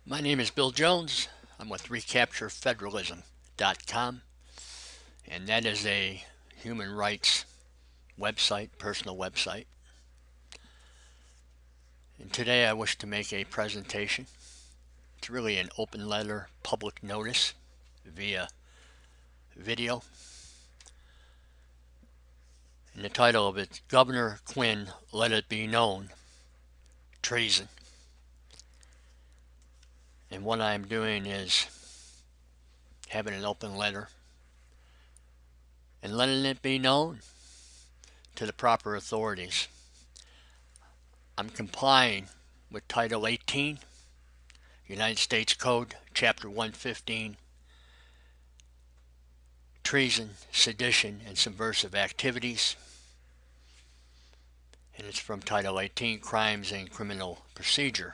My name is Bill Jones. I'm with recapturefederalism.com, and that is a human rights website, personal website. And today I wish to make a presentation. It's really an open letter public notice via video. And the title of it, Governor Quinn, Let It Be Known-Treason. And what I'm doing is having an open letter and letting it be known to the proper authorities. I'm complying with Title 18, United States Code, Chapter 115, treason, sedition, and subversive activities. And it's from Title 18, Crimes and Criminal Procedure.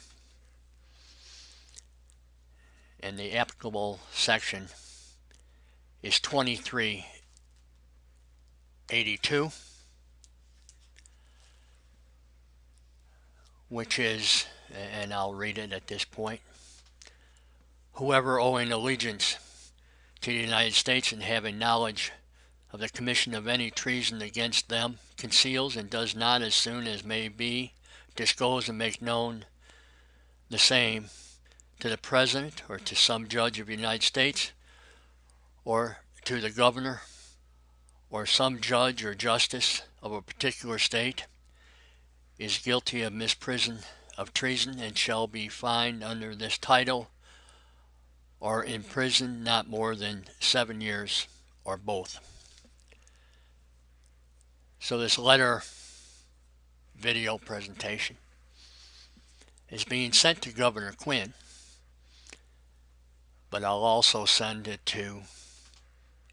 And the applicable section is 2382, which is, and I'll read it at this point, whoever owing allegiance to the United States and having knowledge of the commission of any treason against them conceals and does not as soon as may be disclose and make known the same to the President or to some judge of the United States or to the governor or some judge or justice of a particular state is guilty of misprision of treason and shall be fined under this title or imprisoned not more than 7 years or both. So this letter video presentation is being sent to Governor Quinn, but I'll also send it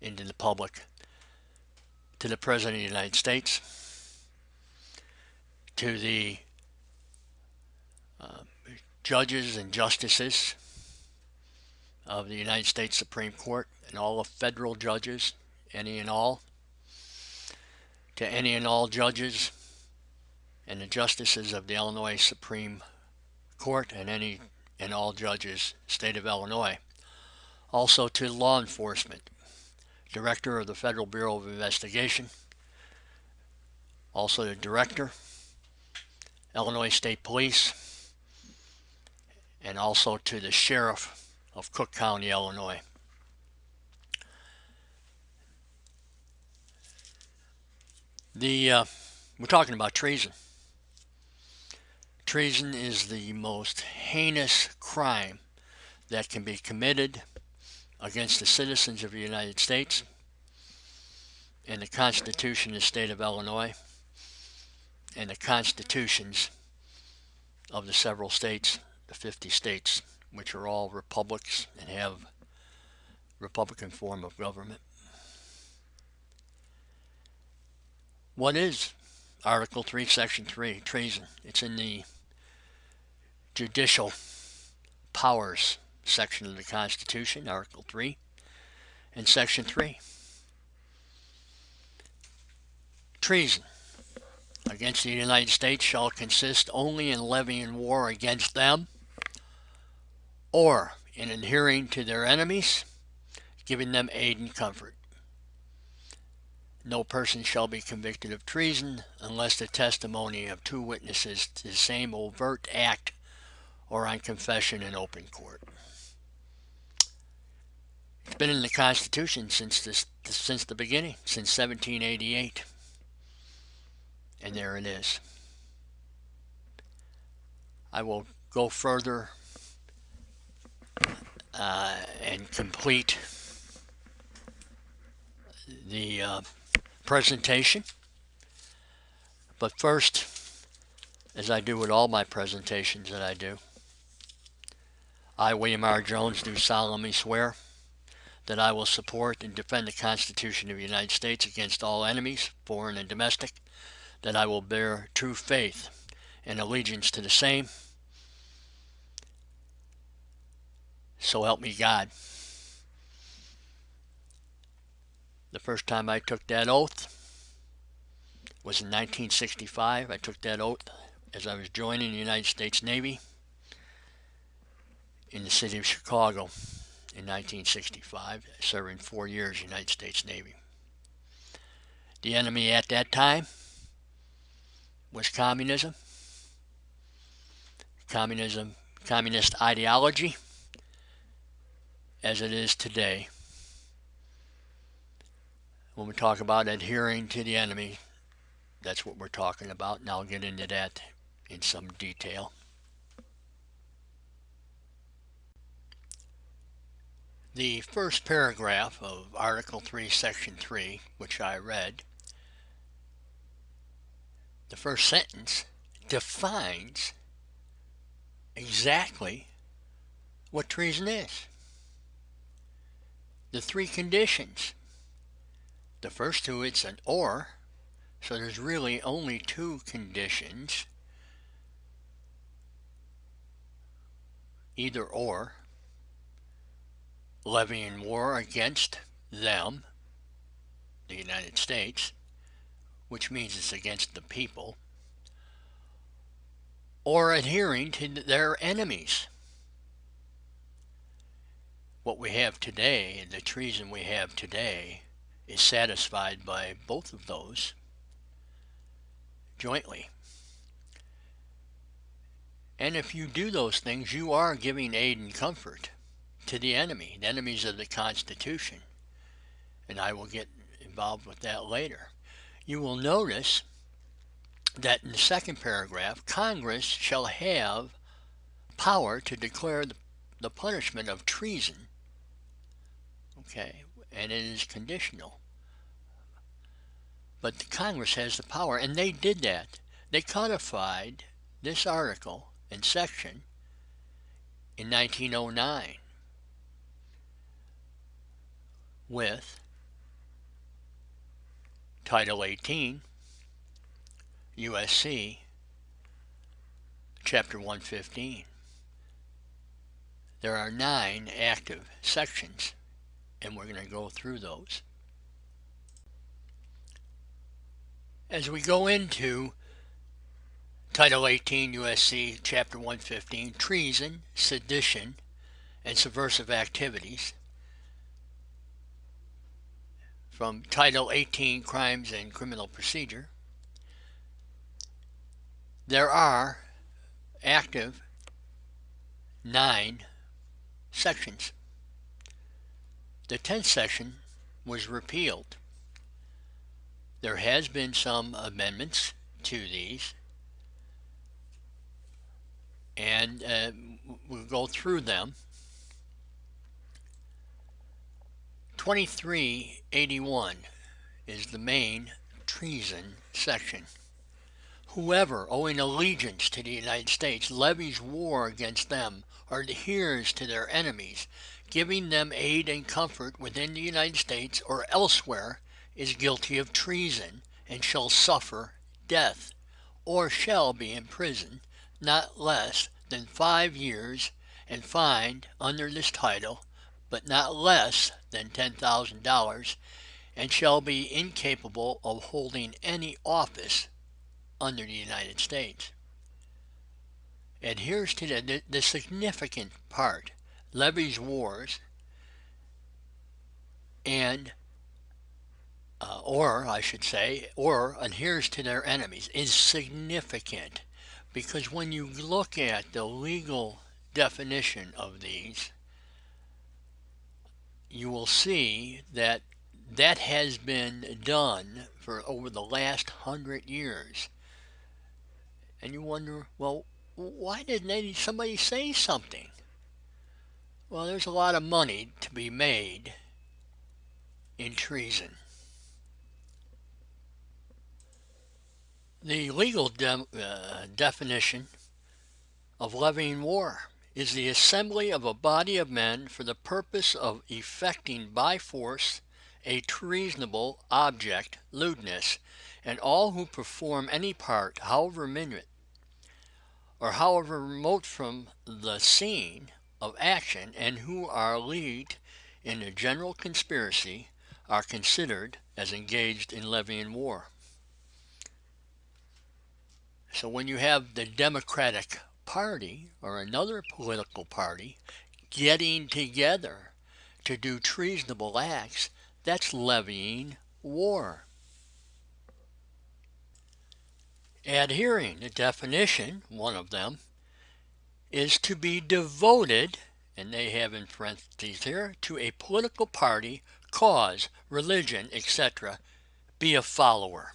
into the public, to the President of the United States, to the judges and justices of the United States Supreme Court and all the federal judges, any and all, to any and all judges and the justices of the Illinois Supreme Court and any and all judges, state of Illinois. Also to law enforcement, Director of the Federal Bureau of Investigation, also the Director, Illinois State Police, and also to the Sheriff of Cook County, Illinois. We're talking about treason. Treason is the most heinous crime that can be committed against the citizens of the United States and the Constitution of the state of Illinois and the constitutions of the several states, the 50 states, which are all republics and have Republican form of government. What is Article 3, Section 3, treason? It's in the judicial powers section of the Constitution, Article 3, and Section 3. Treason against the United States shall consist only in levying war against them or in adhering to their enemies, giving them aid and comfort. No person shall be convicted of treason unless the testimony of 2 witnesses to the same overt act or on confession in open court. It's been in the Constitution since the beginning, since 1788. And there it is. I will go further and complete the presentation. But first, as I do with all my presentations that I do, I, William R. Jones, do solemnly swear that I will support and defend the Constitution of the United States against all enemies, foreign and domestic, that I will bear true faith and allegiance to the same. So help me God. The first time I took that oath was in 1965. I took that oath as I was joining the United States Navy in the city of Chicago in 1965, serving 4 years United States Navy. The enemy at that time was communism, communist ideology, as it is today. When we talk about adhering to the enemy, that's what we're talking about, and I'll get into that in some detail. The first paragraph of Article 3, Section 3, which I read, the first sentence defines exactly what treason is. The three conditions. The first two, it's an or, so there's really only two conditions, either or, levying war against them, the United States, which means it's against the people, or adhering to their enemies. What we have today, the treason we have today, is satisfied by both of those jointly. And if you do those things, you are giving aid and comfort to the enemy, the enemies of the Constitution. And I will get involved with that later. You will notice that in the second paragraph, Congress shall have power to declare the punishment of treason. Okay, and it is conditional. But the Congress has the power, and they did that. They codified this article and section in 1909 with Title 18, USC, Chapter 115. There are 9 active sections, and we're going to go through those. As we go into Title 18 USC Chapter 115, treason, sedition, and subversive activities, from Title 18 Crimes and Criminal Procedure, there are active 9 sections. The 10th section was repealed. There has been some amendments to these, and we'll go through them. 2381 is the main treason section. Whoever owing allegiance to the United States levies war against them or adheres to their enemies, giving them aid and comfort within the United States or elsewhere, is guilty of treason and shall suffer death, or shall be imprisoned not less than 5 years and fined under this title, but not less than $10,000, and shall be incapable of holding any office under the United States. Adheres to the significant part, levies wars, and or adheres to their enemies, is significant, because when you look at the legal definition of these, you will see that that has been done for over the last 100 years. And you wonder, well, why didn't somebody say something? Well, there's a lot of money to be made in treason. The legal definition of levying war is the assembly of a body of men for the purpose of effecting by force a treasonable object, lewdness, and all who perform any part, however minute, or however remote from the scene of action, and who are leagued in a general conspiracy, are considered as engaged in levying war. So when you have the Democratic party or another political party getting together to do treasonable acts, that's levying war. Adhering, the definition, one of them, is to be devoted, and they have in parentheses here, to a political party, cause, religion, etc. Be a follower.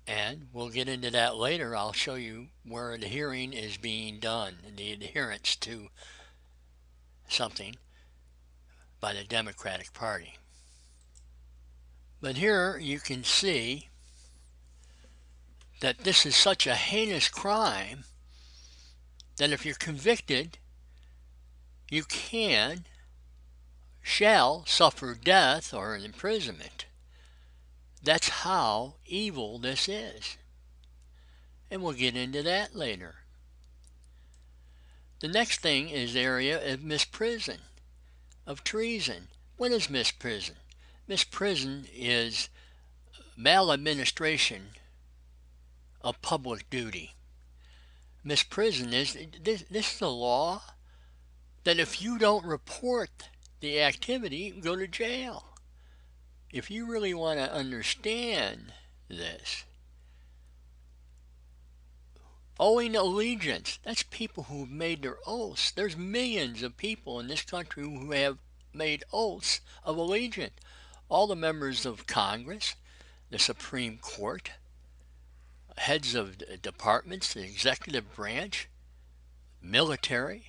And we'll get into that later. I'll show you where adhering is being done, the adherence to something by the Democratic Party. But here you can see that this is such a heinous crime that if you're convicted, you shall suffer death or an imprisonment. That's how evil this is. And we'll get into that later. The next thing is the area of misprision, of treason. What is misprision? Misprision is maladministration of public duty. Misprision is, this is a law that if you don't report the activity, you can go to jail. If you really want to understand this, owing allegiance, that's people who've made their oaths. There's millions of people in this country who have made oaths of allegiance. All the members of Congress, the Supreme Court, heads of departments, the executive branch, military,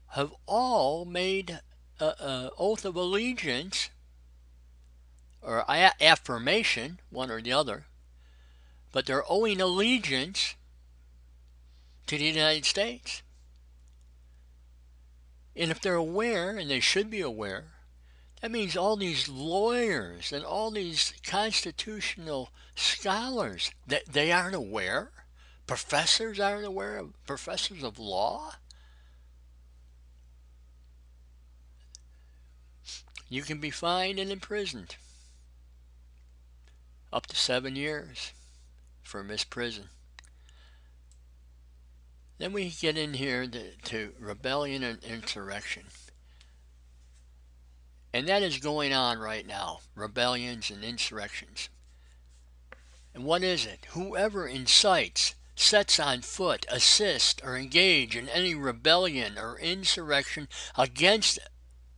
have all made an oath of allegiance or affirmation, one or the other, but they're owing allegiance to the United States. And if they're aware, and they should be aware, that means all these lawyers and all these constitutional scholars, that they aren't aware. Professors aren't aware, professors of law. You can be fined and imprisoned up to 7 years for misprision. Then we get in here to rebellion and insurrection. And that is going on right now, rebellions and insurrections. And what is it? Whoever incites, sets on foot, assists, or engage in any rebellion or insurrection against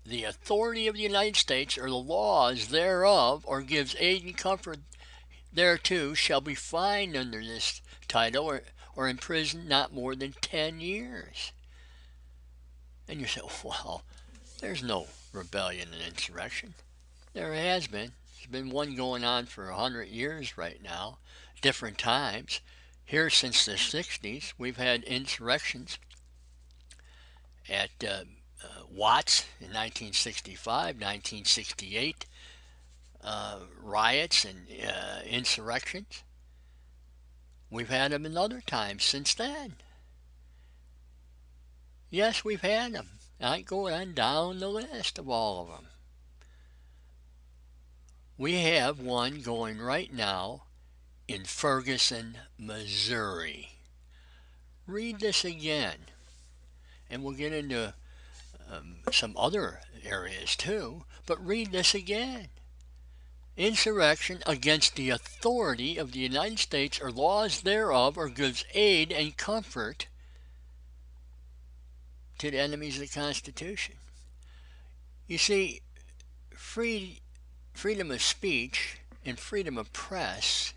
the authority of the United States or the laws thereof, or gives aid and comfort thereto, shall be fined under this title or imprisoned not more than 10 years. And you say, well, there's no rebellion and insurrection. There has been. There's been one going on for 100 years right now, different times. Here since the 60s, we've had insurrections at Watts in 1965, 1968, riots and insurrections. We've had them in other times since then. Yes, we've had them. I go on down the list of all of them. We have one going right now in Ferguson, Missouri. Read this again, and we'll get into some other areas too, but read this again. Insurrection against the authority of the United States or laws thereof, or gives aid and comfort to the enemies of the Constitution. You see, freedom of speech and freedom of press,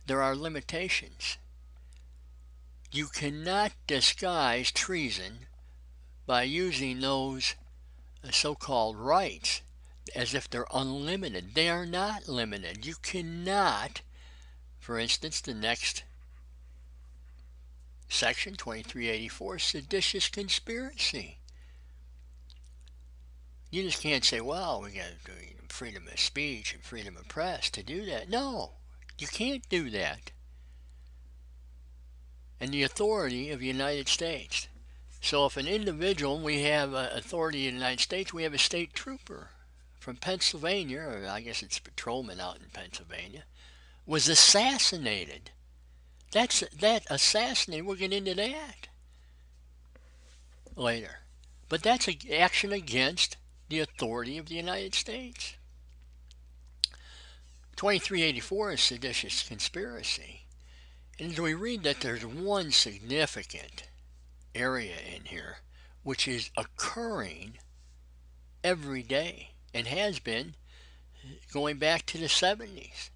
there are limitations. You cannot disguise treason by using those so-called rights as if they're unlimited. They are not limited. You cannot, for instance, the next section, 2384, seditious conspiracy. You just can't say, well, we got freedom of speech and freedom of press to do that. No, you can't do that. And the authority of the United States. So if an individual, we have authority in the United States, we have a state trooper from Pennsylvania, or I guess it's a patrolman out in Pennsylvania, was assassinated That assassination, we'll get into that later. But that's an action against the authority of the United States. 2384 is seditious conspiracy. And we read that there's one significant area in here which is occurring every day and has been going back to the 70s.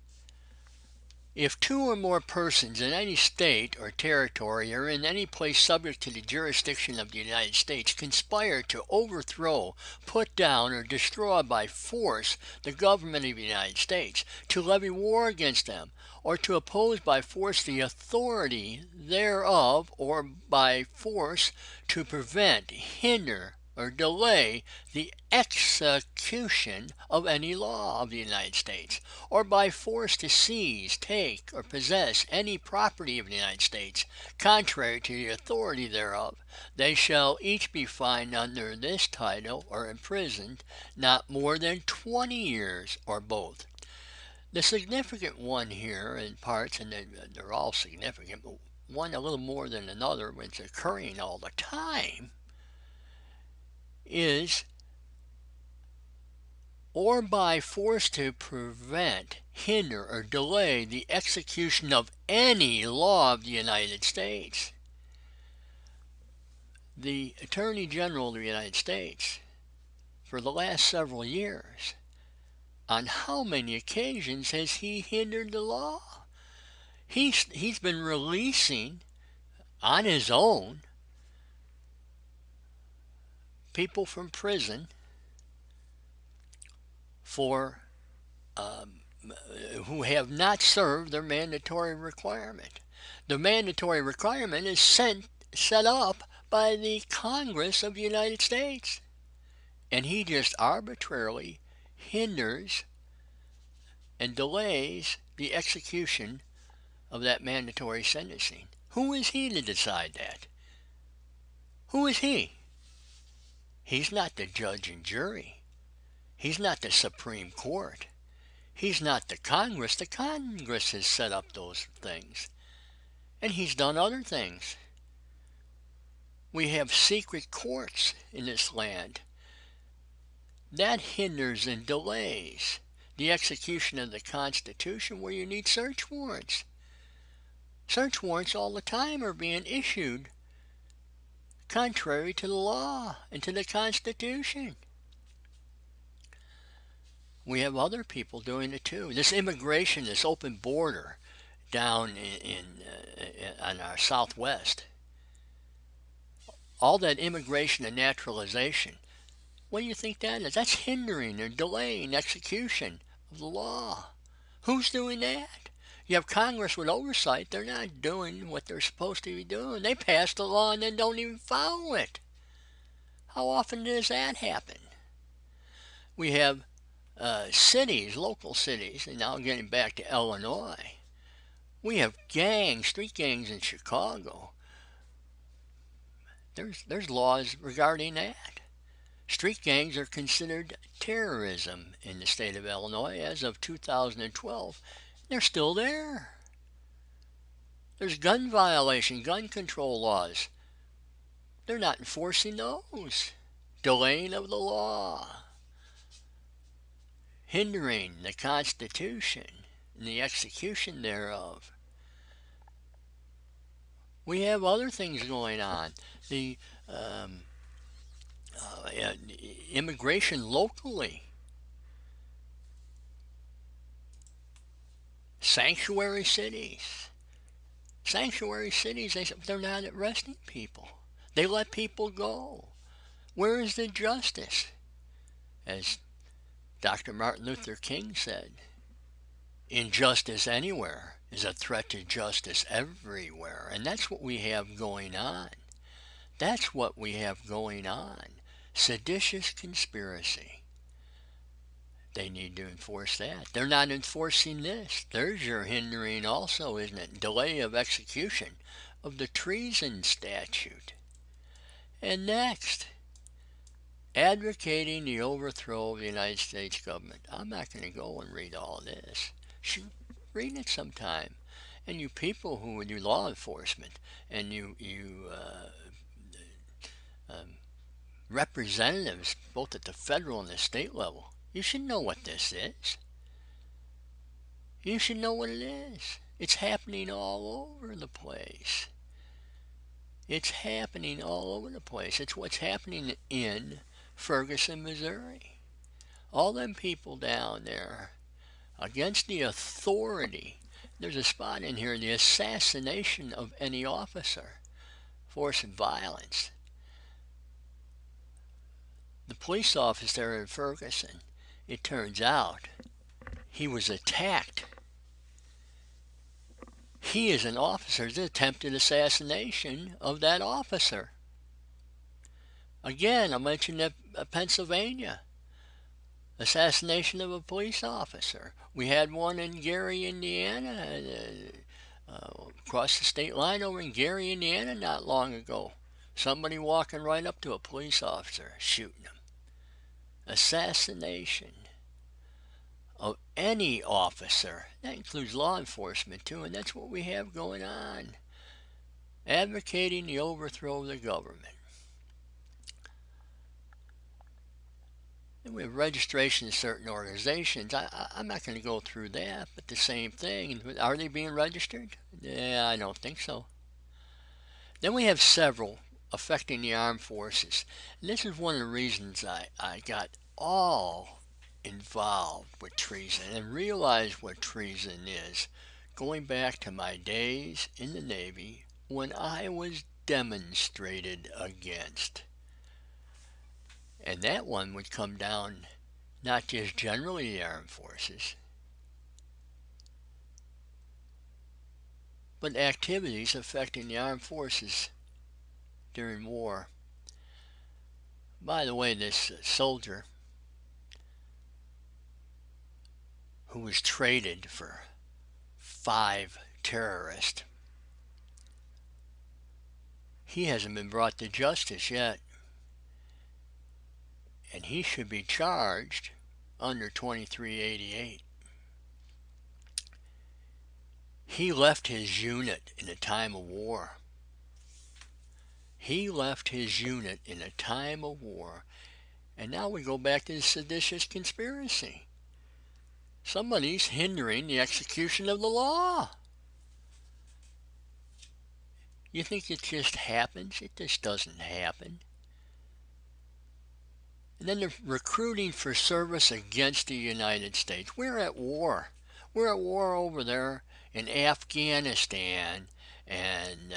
If two or more persons in any state or territory or in any place subject to the jurisdiction of the United States conspire to overthrow, put down, or destroy by force the government of the United States, to levy war against them, or to oppose by force the authority thereof, or by force to prevent, hinder, or delay the execution of any law of the United States, or by force to seize, take, or possess any property of the United States, contrary to the authority thereof, they shall each be fined under this title or imprisoned not more than 20 years, or both. The significant one here in parts, and they're all significant, but one a little more than another when it's occurring all the time, is or by force to prevent, hinder, or delay the execution of any law of the United States. The Attorney General of the United States, for the last several years, on how many occasions has he hindered the law? He's been releasing on his own people from prison for who have not served their mandatory requirement. The mandatory requirement is set up by the Congress of the United States, and he just arbitrarily hinders and delays the execution of that mandatory sentencing. Who is he to decide that? Who is he? He's not the judge and jury. He's not the Supreme Court. He's not the Congress. The Congress has set up those things. And he's done other things. We have secret courts in this land. That hinders and delays the execution of the Constitution, where you need search warrants. Search warrants all the time are being issued contrary to the law and to the Constitution. We have other people doing it too. This immigration, this open border down on our southwest, all that immigration and naturalization, what do you think that is? That's hindering or delaying execution of the law. Who's doing that? You have Congress with oversight. They're not doing what they're supposed to be doing. They pass the law and then don't even follow it. How often does that happen? We have cities, local cities, and now getting back to Illinois. We have gangs, street gangs in Chicago. There's laws regarding that. Street gangs are considered terrorism in the state of Illinois as of 2012. They're still there. There's gun violation, gun control laws. They're not enforcing those. Delaying of the law. Hindering the Constitution and the execution thereof. We have other things going on. The immigration locally. Sanctuary cities. Sanctuary cities, they're not arresting people. They let people go. Where is the justice? As Dr. Martin Luther King said, injustice anywhere is a threat to justice everywhere. And that's what we have going on. That's what we have going on. Seditious conspiracy. They need to enforce that. They're not enforcing this. There's your hindering also, isn't it? Delay of execution of the treason statute. And next, advocating the overthrow of the United States government. I'm not going to go and read all this. You should read it sometime. And you people who do law enforcement, and you representatives both at the federal and the state level, you should know what this is. You should know what it is. It's happening all over the place. It's happening all over the place. It's what's happening in Ferguson, Missouri. All them people down there against the authority. There's a spot in here, the assassination of any officer, force and violence. The police officer in Ferguson, it turns out, he was attacked. He is an officer's attempted assassination of that officer. Again, I mentioned that Pennsylvania. Assassination of a police officer. We had one in Gary, Indiana, across the state line over in Gary, Indiana not long ago. Somebody walking right up to a police officer, shooting him. Assassination of any officer. That includes law enforcement too, and that's what we have going on. Advocating the overthrow of the government. And we have registration in certain organizations. I'm not going to go through that, but the same thing. Are they being registered? Yeah, I don't think so. Then we have several affecting the armed forces. And this is one of the reasons I got all involved with treason and realized what treason is, going back to my days in the Navy when I was demonstrated against. And that one would come down not just generally the armed forces, but activities affecting the armed forces during war. By the way, this soldier who was traded for 5 terrorists, he hasn't been brought to justice yet. And he should be charged under 2388. He left his unit in a time of war. He left his unit in a time of war. And now we go back to the seditious conspiracy. Somebody's hindering the execution of the law. You think it just happens? It just doesn't happen. And then they're recruiting for service against the United States. We're at war. We're at war over there in Afghanistan and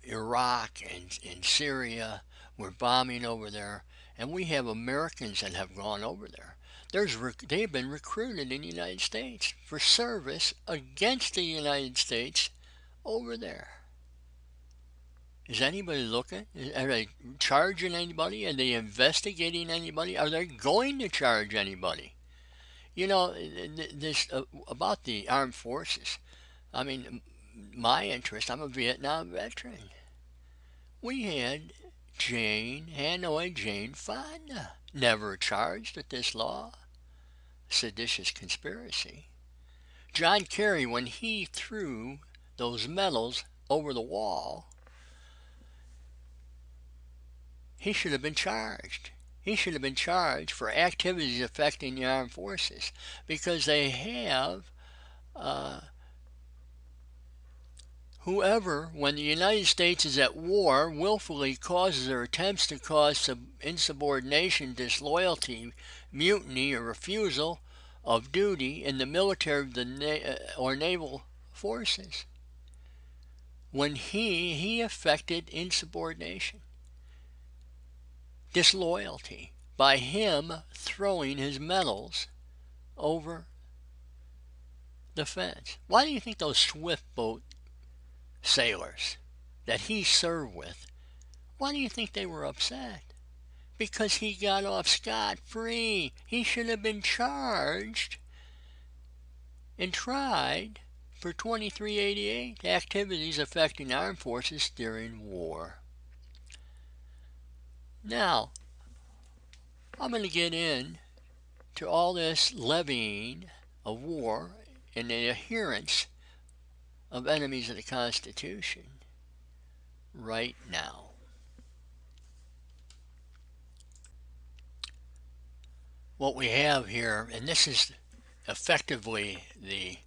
Iraq and Syria. We're bombing over there. And we have Americans that have gone over there. They've been recruited in the United States for service against the United States over there. Is anybody looking? Are they charging anybody? Are they investigating anybody? Are they going to charge anybody? You know, this about the armed forces. I mean, my interest, I'm a Vietnam veteran. We had Hanoi Jane Fonda, never charged with this law, seditious conspiracy. John Kerry, when he threw those medals over the wall, he should have been charged. He should have been charged for activities affecting the armed forces because they have whoever, when the United States is at war, willfully causes or attempts to cause insubordination, disloyalty, mutiny, or refusal of duty in the military or naval forces. When he affected insubordination, disloyalty, by him throwing his medals over the fence. Why do you think those swift boat sailors that he served with, why do you think they were upset? Because he got off scot-free. He should have been charged and tried for 2388, activities affecting armed forces during war. Now, I'm going to get in to all this levying of war and the adherence of enemies of the Constitution right now. What we have here, and this is effectively the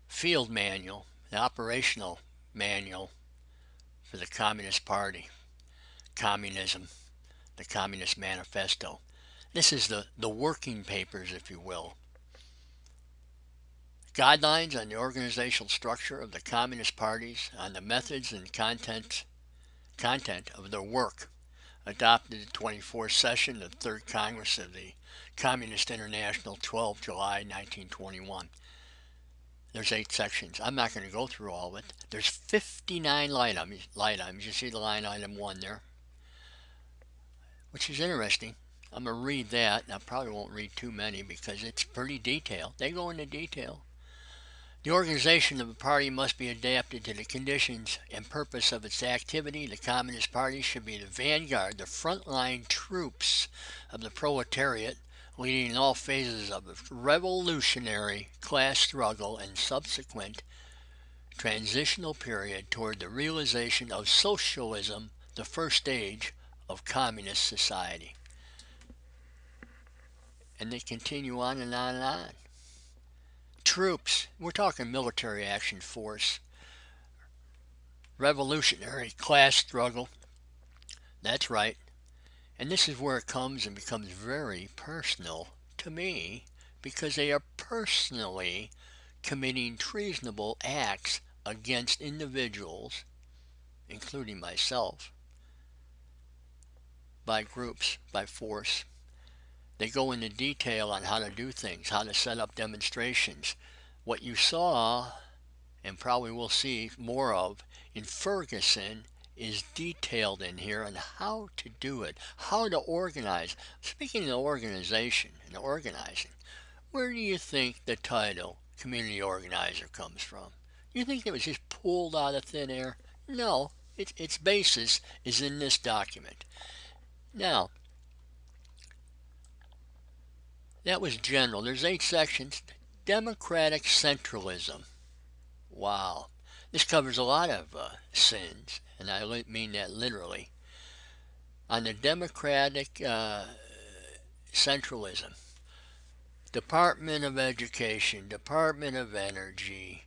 field manual, the operational manual for the Communist Party, Communism, the Communist Manifesto. This is the working papers, if you will. Guidelines on the organizational structure of the Communist parties, on the methods and content of their work, adopted the 24th session of the 3rd Congress of the Communist International, 12 July 1921. There's 8 sections. I'm not going to go through all of it. There's 59 line items. You see the line item 1 there, which is interesting. I'm going to read that, and I probably won't read too many because it's pretty detailed. They go into detail. The organization of a party must be adapted to the conditions and purpose of its activity. The Communist Party should be the vanguard, the frontline troops of the proletariat, leading in all phases of the revolutionary class struggle and subsequent transitional period toward the realization of socialism, the first stage of communist society. And they continue on and on and on. Troops, we're talking military action force, revolutionary class struggle, that's right. And this is where it comes and becomes very personal to me, because they are personally committing treasonable acts against individuals, including myself, by groups, by force. They go into detail on how to do things, how to set up demonstrations. What you saw, and probably will see more of, in Ferguson is detailed in here on how to do it, how to organize. Speaking of organization and organizing, where do you think the title community organizer comes from? You think it was just pulled out of thin air? No, its basis is in this document. Now, that was general. There's 8 sections. Democratic centralism. Wow. This covers a lot of sins, and I mean that literally. On the democratic centralism, Department of Education, Department of Energy,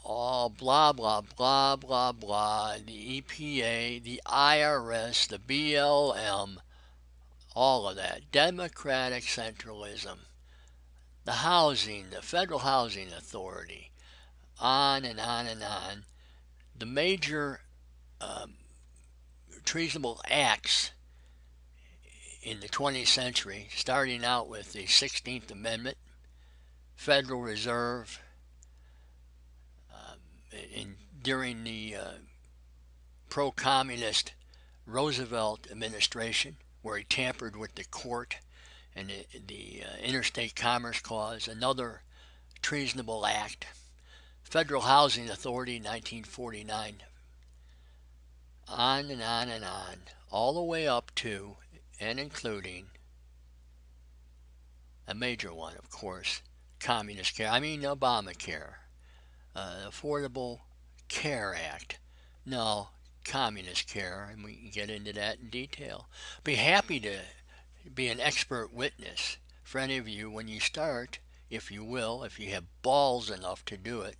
all blah, blah, blah, blah, blah, the EPA, the IRS, the BLM, all of that. Democratic centralism. The housing, the Federal Housing Authority, on and on and on. The major treasonable acts in the 20th century, starting out with the 16th Amendment, Federal Reserve, during the pro-communist Roosevelt administration, where he tampered with the court and the Interstate Commerce Clause, another treasonable act. Federal Housing Authority, 1949. On and on and on, all the way up to and including a major one, of course, Communist Care. I mean Obamacare, Affordable Care Act. No, Communist Care, and we can get into that in detail. Be happy to be an expert witness for any of you when you start, if you will, if you have balls enough to do it,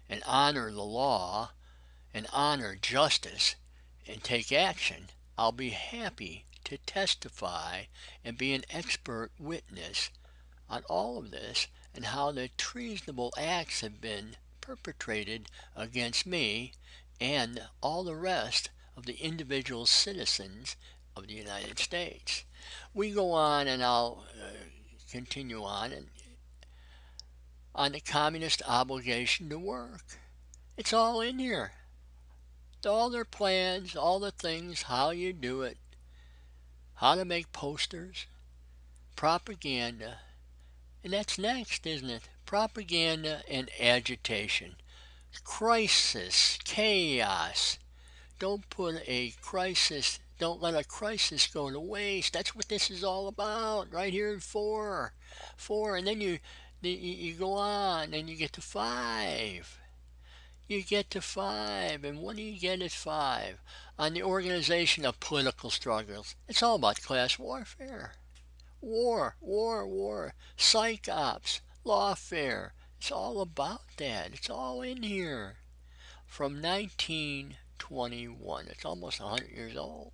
and honor the law and honor justice and take action. I'll be happy to testify and be an expert witness on all of this and how the treasonable acts have been perpetrated against me and all the rest of the individual citizens of the United States. We go on, and I'll continue on, and on the communist obligation to work. It's all in here. All their plans, all the things, how you do it, how to make posters, propaganda, and that's next, isn't it? Propaganda and agitation. Crisis, chaos. Don't put a crisis, don't let a crisis go to waste. That's what this is all about, right here in 4. And then you You go on and you get to 5. You get to 5, and what do you get at 5? On the organization of political struggles. It's all about class warfare. War. Psych ops, lawfare. It's all about that. It's all in here. From 1921. It's almost 100 years old.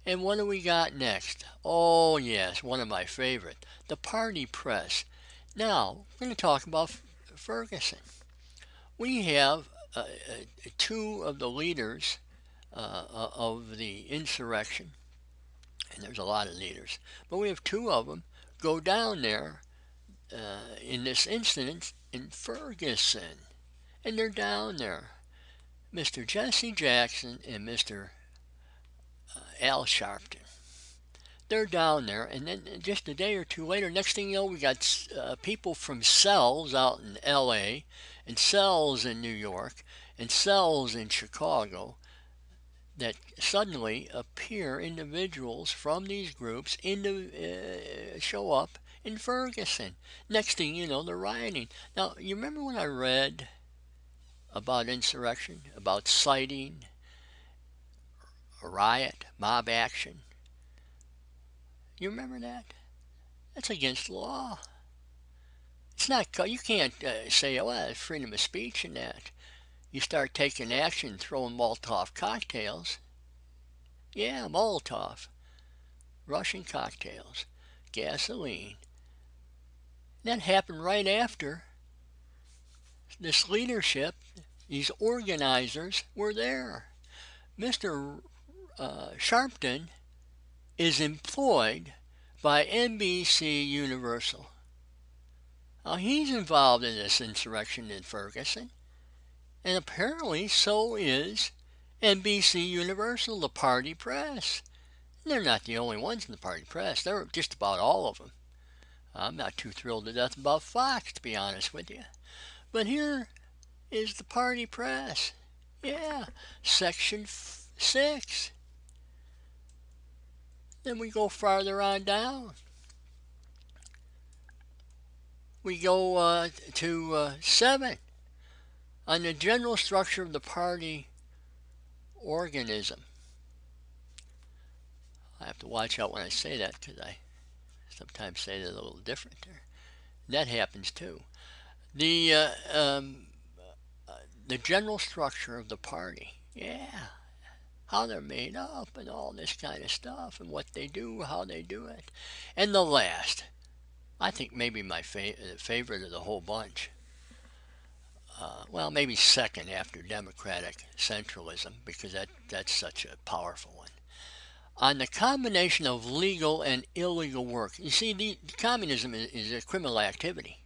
And what do we got next? Oh, yes, one of my favorite. The party press. Now, we're going to talk about Ferguson. We have 2 of the leaders of the insurrection, and there's a lot of leaders, but we have 2 of them go down there in this incident in Ferguson, and they're down there. Mr. Jesse Jackson and Mr. Al Sharpton. They're down there, and then just a day or 2 later, next thing you know, we got people from cells out in L.A., and cells in New York, and cells in Chicago, that suddenly appear, individuals from these groups show up in Ferguson. Next thing you know, they're rioting. Now, you remember when I read about insurrection, about citing, a riot, mob action? You remember that? That's against the law. It's not, you can't say, well, it's freedom of speech and that. You start taking action, throwing Molotov cocktails. Yeah, Molotov. Russian cocktails. Gasoline. That happened right after this leadership, these organizers were there. Mr. Sharpton is employed by NBC Universal. Now, he's involved in this insurrection in Ferguson, and apparently so is NBC Universal, the party press. And they're not the only ones in the party press. They're just about all of them. I'm not too thrilled to death about Fox, to be honest with you. But here is the party press. Yeah, Section 6. Then we go farther on down. We go to 7. On the general structure of the party organism. I have to watch out when I say that because I sometimes say that a little different there. That happens too. The general structure of the party. Yeah. How they're made up and all this kind of stuff and what they do, how they do it. And the last, I think maybe my favorite of the whole bunch. Well, maybe second after democratic centralism, because that's such a powerful one. On the combination of legal and illegal work. You see, the communism is a criminal activity.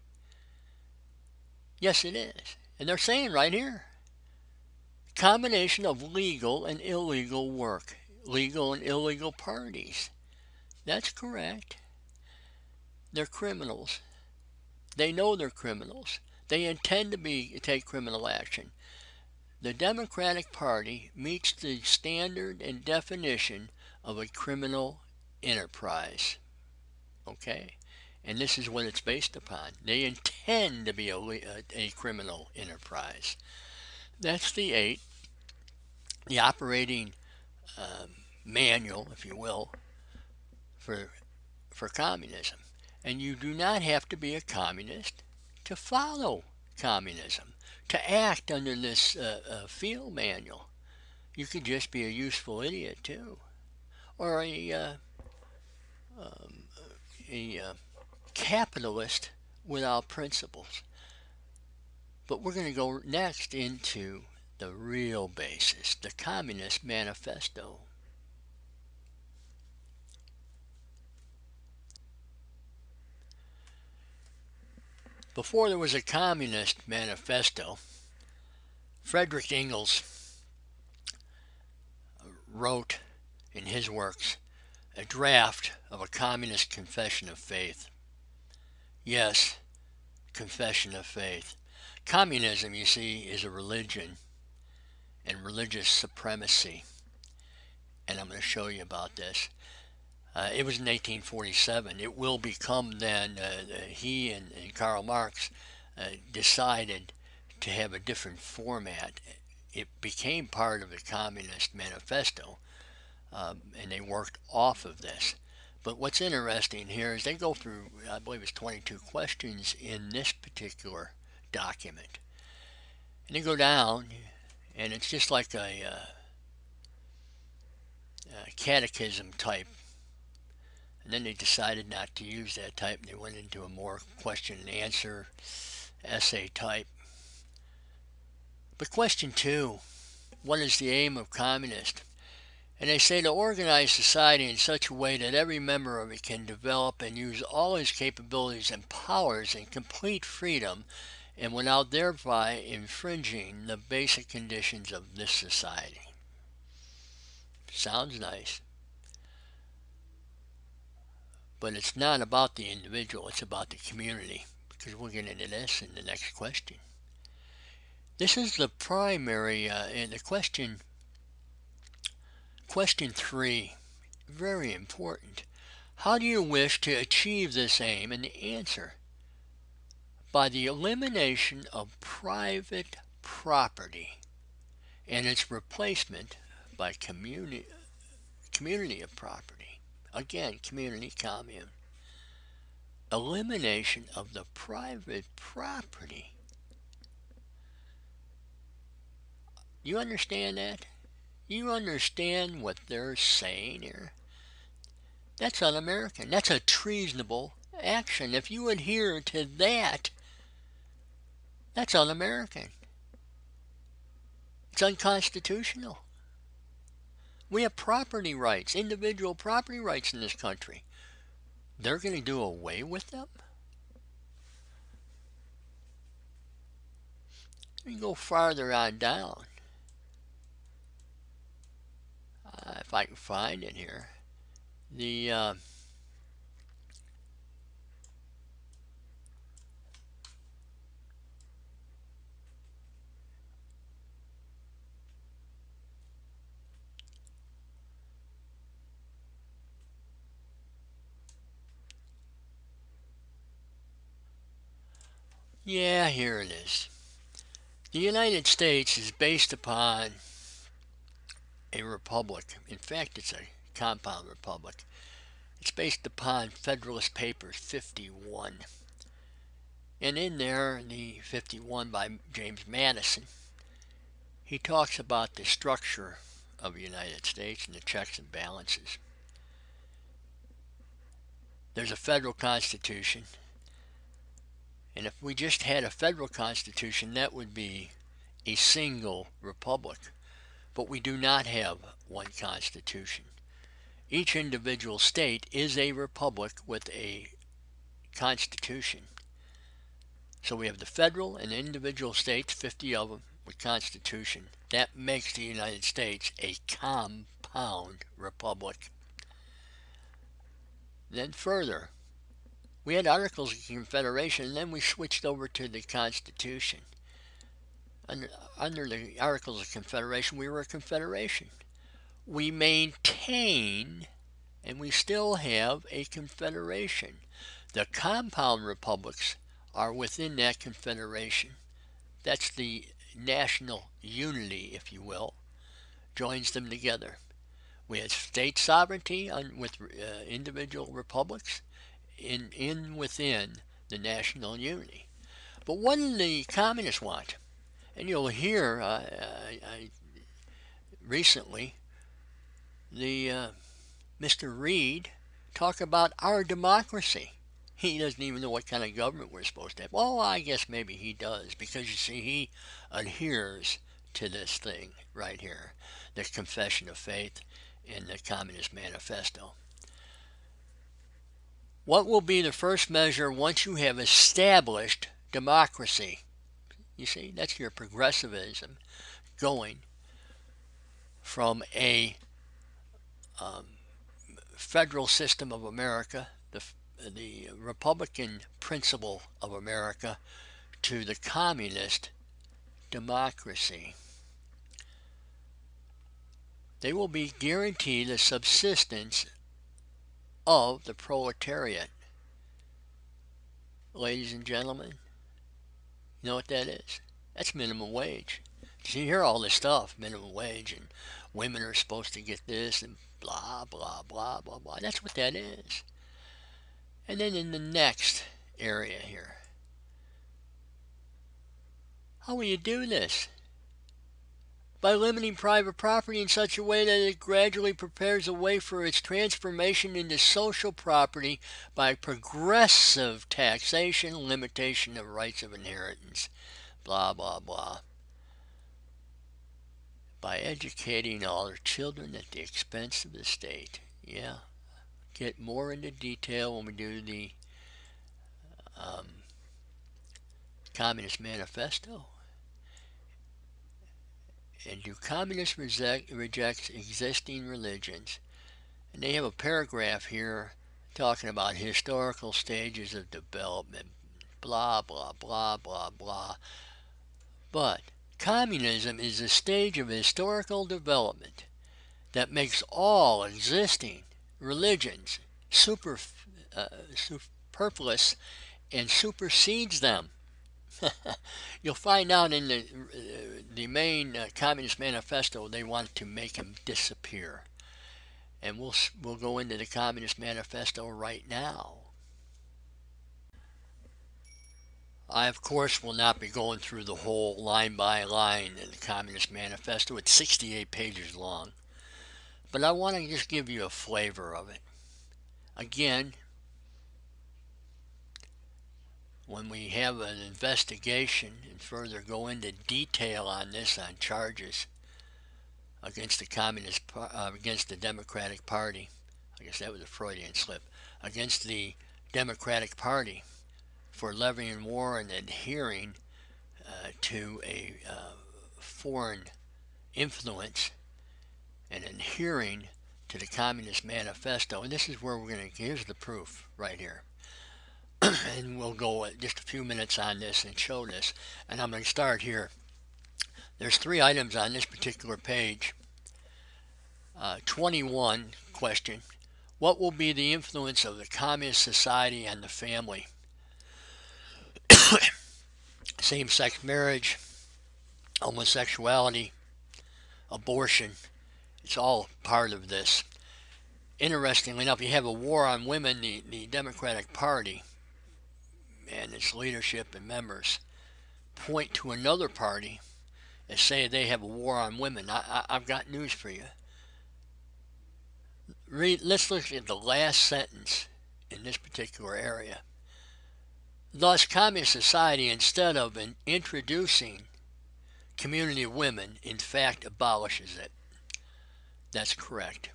Yes, it is. And they're saying right here, combination of legal and illegal work. Legal and illegal parties. That's correct. They're criminals. They know they're criminals. They intend to take criminal action. The Democratic Party meets the standard and definition of a criminal enterprise. Okay? And this is what it's based upon. They intend to be a criminal enterprise. That's the 8. The operating manual, if you will, for communism. And you do not have to be a communist to follow communism, to act under this field manual. You could just be a useful idiot too, or a capitalist without principles. But we're going to go next into the real basis, the Communist Manifesto. Before there was a Communist Manifesto, Frederick Engels wrote in his works a draft of a communist confession of faith. Yes, confession of faith. Communism, you see, is a religion and religious supremacy. And I'm going to show you about this. It was in 1847. It will become then, he and Karl Marx decided to have a different format. It became part of the Communist Manifesto, and they worked off of this. But what's interesting here is they go through, I believe it's 22 questions in this particular document. And they go down, and it's just like a catechism type. And then they decided not to use that type, and they went into a more question and answer essay type. But question 2, what is the aim of communist? And they say to organize society in such a way that every member of it can develop and use all his capabilities and powers in complete freedom and without thereby infringing the basic conditions of this society. Sounds nice. But it's not about the individual, it's about the community, because we'll get into this in the next question. This is the primary, in the question 3, very important. How do you wish to achieve this aim? And the answer, by the elimination of private property and its replacement by community of property. Again, community, commune. Elimination of the private property. You understand that? You understand what they're saying here? That's un-American. That's a treasonable action. If you adhere to that, that's un-American. It's unconstitutional. We have property rights, individual property rights in this country. They're going to do away with them? We go farther on down. If I can find it here. Yeah, here it is. The United States is based upon a republic. In fact, it's a compound republic. It's based upon Federalist Papers 51. And in there, the 51 by James Madison, he talks about the structure of the United States and the checks and balances. There's a federal constitution. And if we just had a federal constitution, that would be a single republic. But we do not have one constitution. Each individual state is a republic with a constitution. So we have the federal and individual states, 50 of them, with constitution. That makes the United States a compound republic. Then further, we had Articles of Confederation, and then we switched over to the Constitution. Under the Articles of Confederation, we were a confederation. We maintain, and we still have a confederation. The compound republics are within that confederation. That's the national unity, if you will, joins them together. We had state sovereignty with individual republics within the national unity. But what do the communists want? And you'll hear recently the Mr. Reed talk about our democracy. He doesn't even know what kind of government we're supposed to have. Well, I guess maybe he does, because you see, he adheres to this thing right here, the Confession of Faith in the Communist Manifesto. What will be the first measure once you have established democracy? You see, that's your progressivism, going from a federal system of America, the Republican principle of America, to the communist democracy. They will be guaranteed a subsistence of the proletariat. Ladies and gentlemen, you know what that is? That's minimum wage. You hear all this stuff, minimum wage, and women are supposed to get this, and blah, blah, blah, blah, blah. That's what that is. And then in the next area here, how will you do this? By limiting private property in such a way that it gradually prepares a way for its transformation into social property by progressive taxation, limitation of rights of inheritance, blah, blah, blah. By educating all our children at the expense of the state. Yeah, get more into detail when we do the Communist Manifesto. And do communists reject existing religions? And they have a paragraph here talking about historical stages of development, blah, blah, blah, blah, blah. But communism is a stage of historical development that makes all existing religions superfluous and supersedes them. You'll find out in the main Communist Manifesto they want to make them disappear. And we'll go into the Communist Manifesto right now. I, of course, will not be going through the whole line by line in the Communist Manifesto. It's 68 pages long. But I want to just give you a flavor of it. Again, when we have an investigation and further go into detail on this, on charges against against the Democratic Party, I guess that was a Freudian slip, against the Democratic Party for levying war and adhering to a foreign influence and adhering to the Communist Manifesto. And this is where we're going to, here's the proof right here. And we'll go just a few minutes on this and show this. And I'm going to start here. There's 3 items on this particular page. 21 question. What will be the influence of the communist society on the family? Same-sex marriage, homosexuality, abortion. It's all part of this. Interestingly enough, you have a war on women. The Democratic Party and its leadership and members point to another party and say they have a war on women. I've got news for you. Let's look at the last sentence in this particular area. Thus, communist society, instead of introducing community of women, in fact abolishes it. That's correct.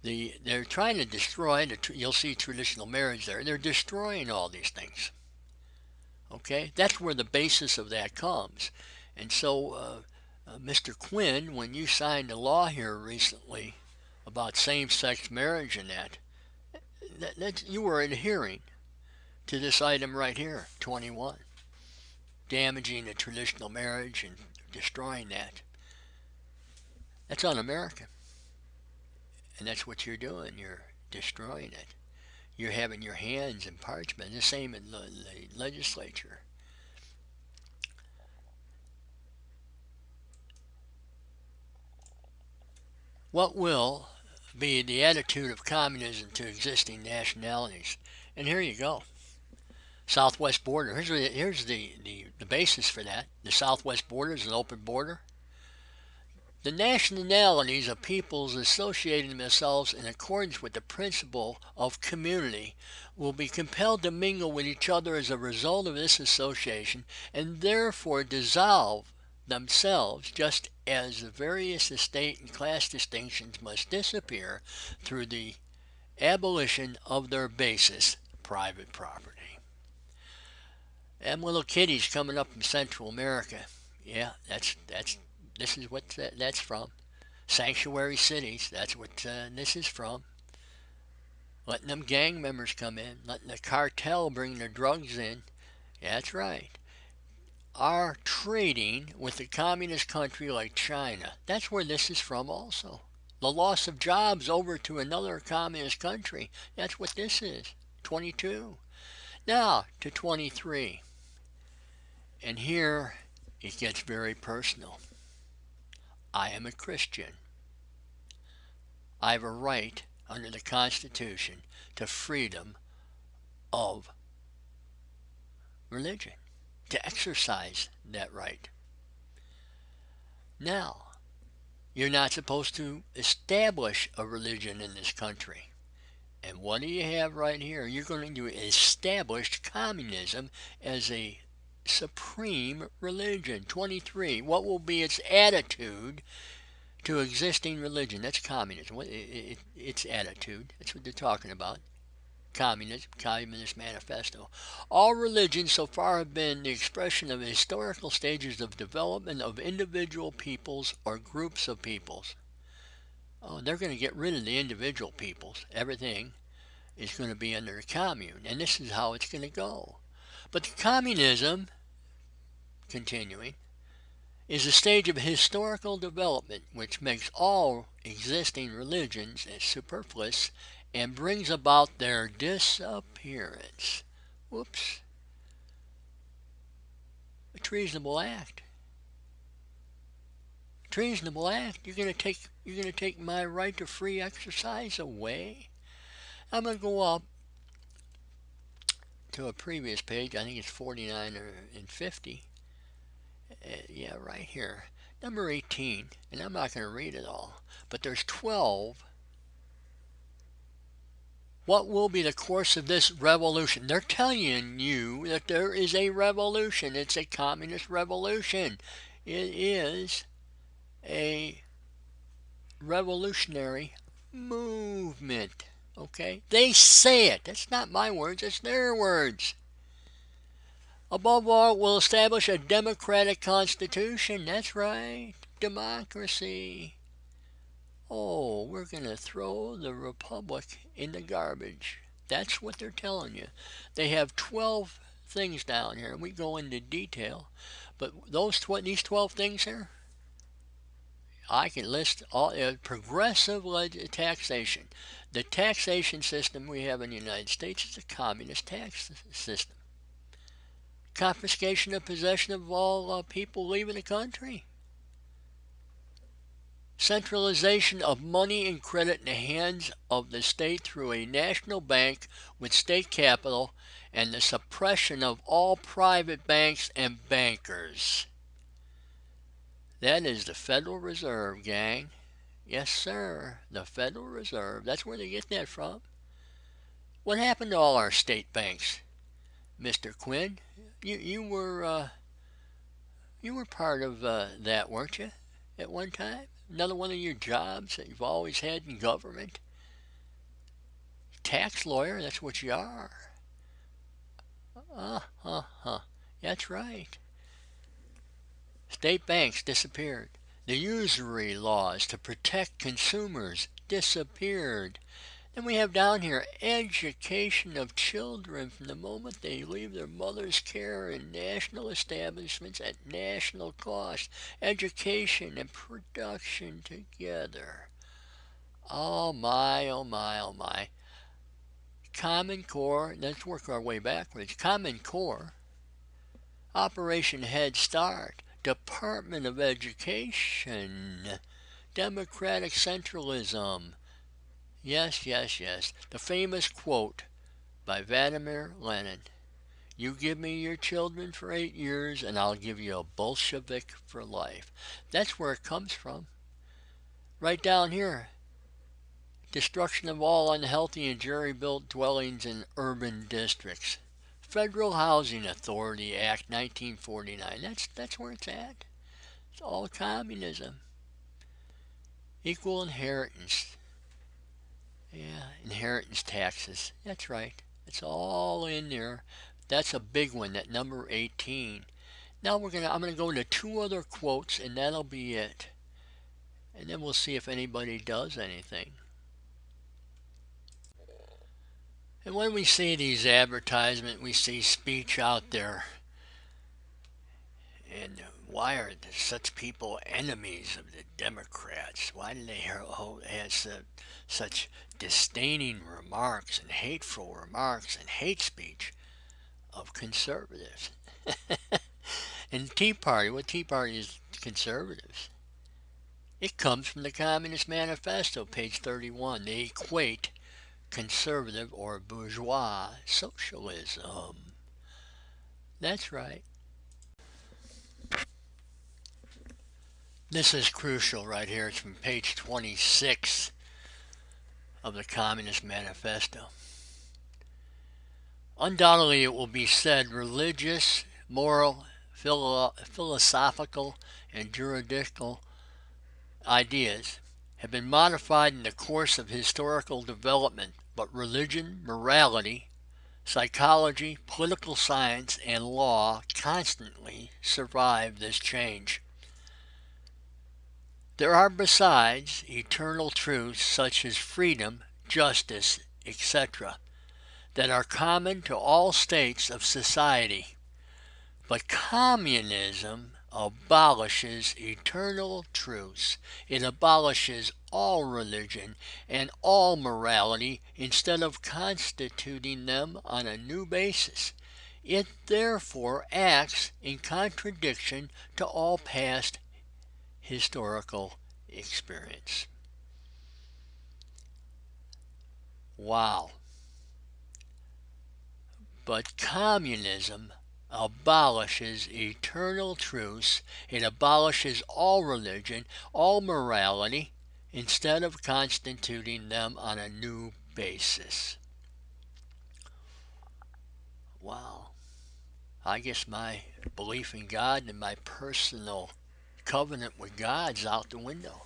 They're trying to destroy, you'll see traditional marriage there, they're destroying all these things. Okay? That's where the basis of that comes. And so, Mr. Quinn, when you signed a law here recently about same-sex marriage and that you were adhering to this item right here, 21. Damaging the traditional marriage and destroying that. That's un-American. And that's what you're doing. You're destroying it. You're having your hands in parchment. The same in the legislature. What will be the attitude of communism to existing nationalities? And here you go. Southwest border. Here's the basis for that. The southwest border is an open border. The nationalities of peoples associating themselves in accordance with the principle of community will be compelled to mingle with each other as a result of this association and therefore dissolve themselves, just as the various estate and class distinctions must disappear through the abolition of their basis, private property. Them little kitties coming up from Central America, yeah, this is what that's from. Sanctuary cities, that's what this is from. Letting them gang members come in, letting the cartel bring their drugs in. Yeah, that's right. Are trading with a communist country like China. That's where this is from also. The loss of jobs over to another communist country. That's what this is. 22. Now to 23. And here it gets very personal. I am a Christian. I have a right under the Constitution to freedom of religion, to exercise that right. Now, you're not supposed to establish a religion in this country. And what do you have right here? You're going to establish communism as a supreme religion. 23. What will be its attitude to existing religion? That's communism. Its attitude. That's what they're talking about. Communism, Communist Manifesto. All religions so far have been the expression of historical stages of development of individual peoples or groups of peoples. Oh, they're going to get rid of the individual peoples. Everything is going to be under a commune, and this is how it's going to go. But the communism, continuing, is a stage of historical development which makes all existing religions superfluous and brings about their disappearance. Whoops. A treasonable act. Treasonable act. You're going to take my right to free exercise away? I'm going to go up to a previous page. I think it's 49 and 50. Yeah, right here. Number 18. And I'm not going to read it all. But there's 12. What will be the course of this revolution? They're telling you that there is a revolution. It's a communist revolution. It is a revolutionary movement. Okay? They say it. That's not my words. It's their words. Above all, we'll establish a democratic constitution. That's right. Democracy. Oh, we're going to throw the republic in the garbage. That's what they're telling you. They have 12 things down here, and we go into detail. But these 12 things here, I can list all. Progressive taxation. The taxation system we have in the United States is a communist tax system. Confiscation of possession of all people leaving the country. Centralization of money and credit in the hands of the state through a national bank with state capital, and the suppression of all private banks and bankers. That is the Federal Reserve, gang. Yes, sir, the Federal Reserve. That's where they get that from. What happened to all our state banks, Mr. Quinn? You were part of that, weren't you, at one time? Another one of your jobs that you've always had in government. Tax lawyer, that's what you are. That's right. State banks disappeared. The usury laws to protect consumers disappeared. Then we have down here education of children from the moment they leave their mother's care in national establishments at national cost. Education and production together. Oh my, oh my, oh my. Common Core, let's work our way backwards. Common Core, Operation Head Start, Department of Education, Democratic Centralism. Yes, yes, yes. The famous quote by Vladimir Lenin. You give me your children for 8 years and I'll give you a Bolshevik for life. That's where it comes from. Right down here. Destruction of all unhealthy and jury-built dwellings in urban districts. Federal Housing Authority Act 1949. That's where it's at. It's all communism. Equal inheritance. Yeah, inheritance taxes. That's right. It's all in there. That's a big one, that number 18. Now I'm gonna go into 2 other quotes, and that'll be it. And then we'll see if anybody does anything. And when we see these advertisements, we see speech out there. And Why are such people enemies of the Democrats? Why do they have such disdaining remarks and hateful remarks and hate speech of conservatives? And Tea Party, what Tea Party is conservatives? It comes from the Communist Manifesto, page 31. They equate conservative or bourgeois socialism. That's right. This is crucial right here. It's from page 26 of the Communist Manifesto. Undoubtedly, it will be said religious, moral, philosophical, and juridical ideas have been modified in the course of historical development, but religion, morality, psychology, political science, and law constantly survive this change. There are besides eternal truths such as freedom, justice, etc., that are common to all states of society. But communism abolishes eternal truths. It abolishes all religion and all morality instead of constituting them on a new basis. It therefore acts in contradiction to all past historical experience. Wow. But communism abolishes eternal truths. It abolishes all religion, all morality, instead of constituting them on a new basis. Wow. I guess my belief in God and my personal covenant with God's out the window.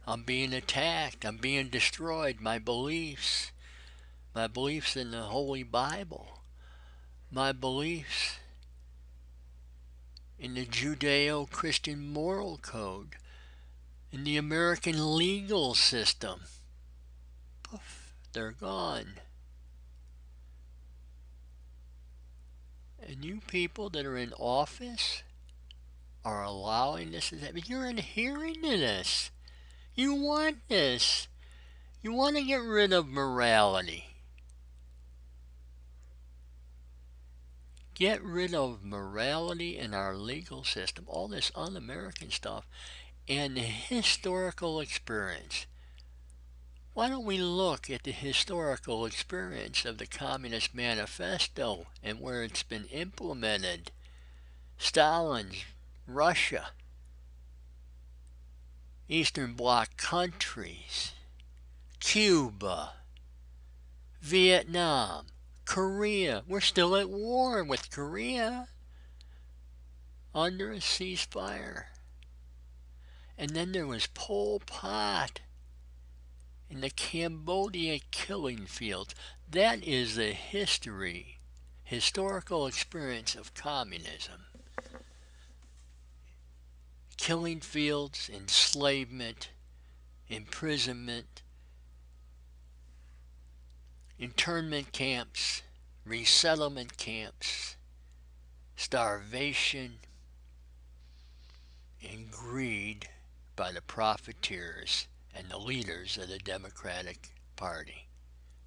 I'm being attacked. I'm being destroyed. My beliefs in the Holy Bible, my beliefs in the Judeo-Christian moral code, in the American legal system, poof, they're gone. And you people that are in office are allowing this to happen. You're adhering to this. You want this. You want to get rid of morality. Get rid of morality in our legal system, all this un-American stuff, and the historical experience. Why don't we look at the historical experience of the Communist Manifesto and where it's been implemented? Stalin's Russia, Eastern Bloc countries, Cuba, Vietnam, Korea. We're still at war with Korea under a ceasefire. And then there was Pol Pot in the Cambodia killing fields. That is the historical experience of communism. Killing fields, enslavement, imprisonment, internment camps, resettlement camps, starvation, and greed by the profiteers and the leaders of the Democratic Party.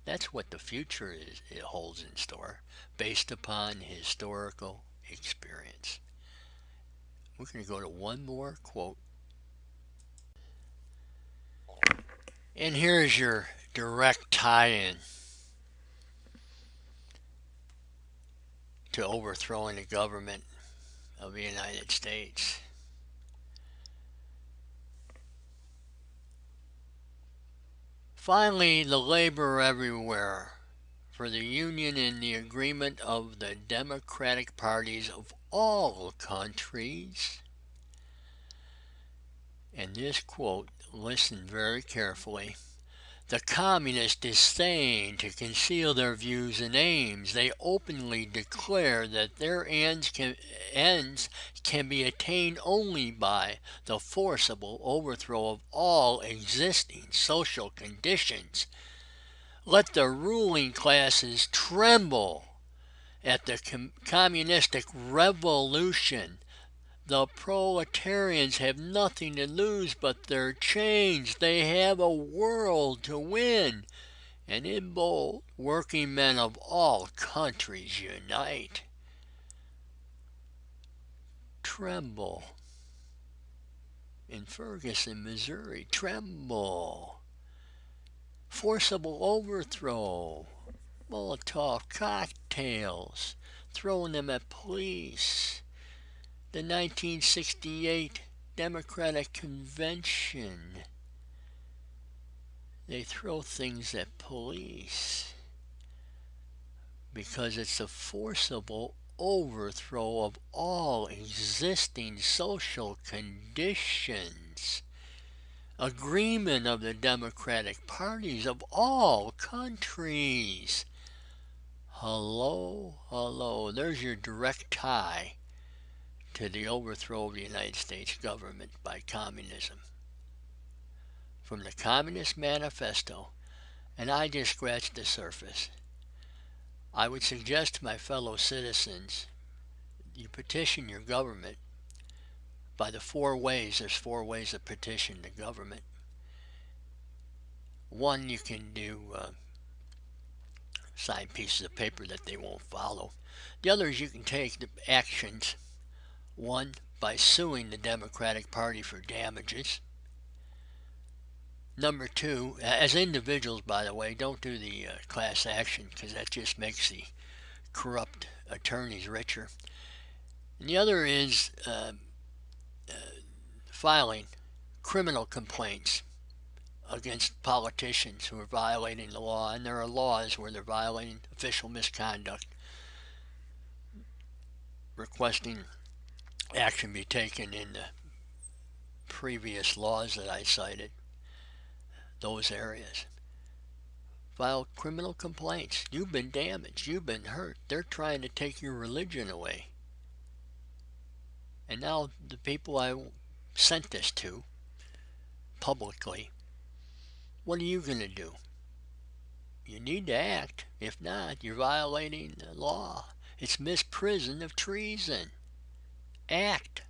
That's what the future it holds in store, based upon historical experience. We're going to go to one more quote. And here's your direct tie-in to overthrowing the government of the United States. Finally, the labor everywhere for the union and the agreement of the democratic parties of all countries. And this quote, listen very carefully. The communists disdain to conceal their views and aims. They openly declare that their ends can be attained only by the forcible overthrow of all existing social conditions. Let the ruling classes tremble at the communistic revolution. The proletarians have nothing to lose but their chains. They have a world to win. And in bold, working men of all countries unite. Tremble. In Ferguson, Missouri, tremble. Forcible overthrow. Molotov cocktails. Throwing them at police. The 1968 Democratic Convention. They throw things at police because it's a forcible overthrow of all existing social conditions. Agreement of the Democratic parties of all countries. Hello, hello. There's your direct tie to the overthrow of the United States government by communism. From the Communist Manifesto, and I just scratched the surface. I would suggest to my fellow citizens, you petition your government by the 4 ways. There's 4 ways to petition the government. One, you can do sign pieces of paper that they won't follow. The other is you can take the actions. One, by suing the Democratic Party for damages. Number 2, as individuals, by the way, don't do the class action because that just makes the corrupt attorneys richer. And the other is filing criminal complaints against politicians who are violating the law. And there are laws where they're violating official misconduct, requesting action be taken in the previous laws that I cited. Those areas. File criminal complaints. You've been damaged. You've been hurt. They're trying to take your religion away. And now the people I sent this to publicly, what are you going to do? You need to act. If not, you're violating the law. It's misprision of treason. Act.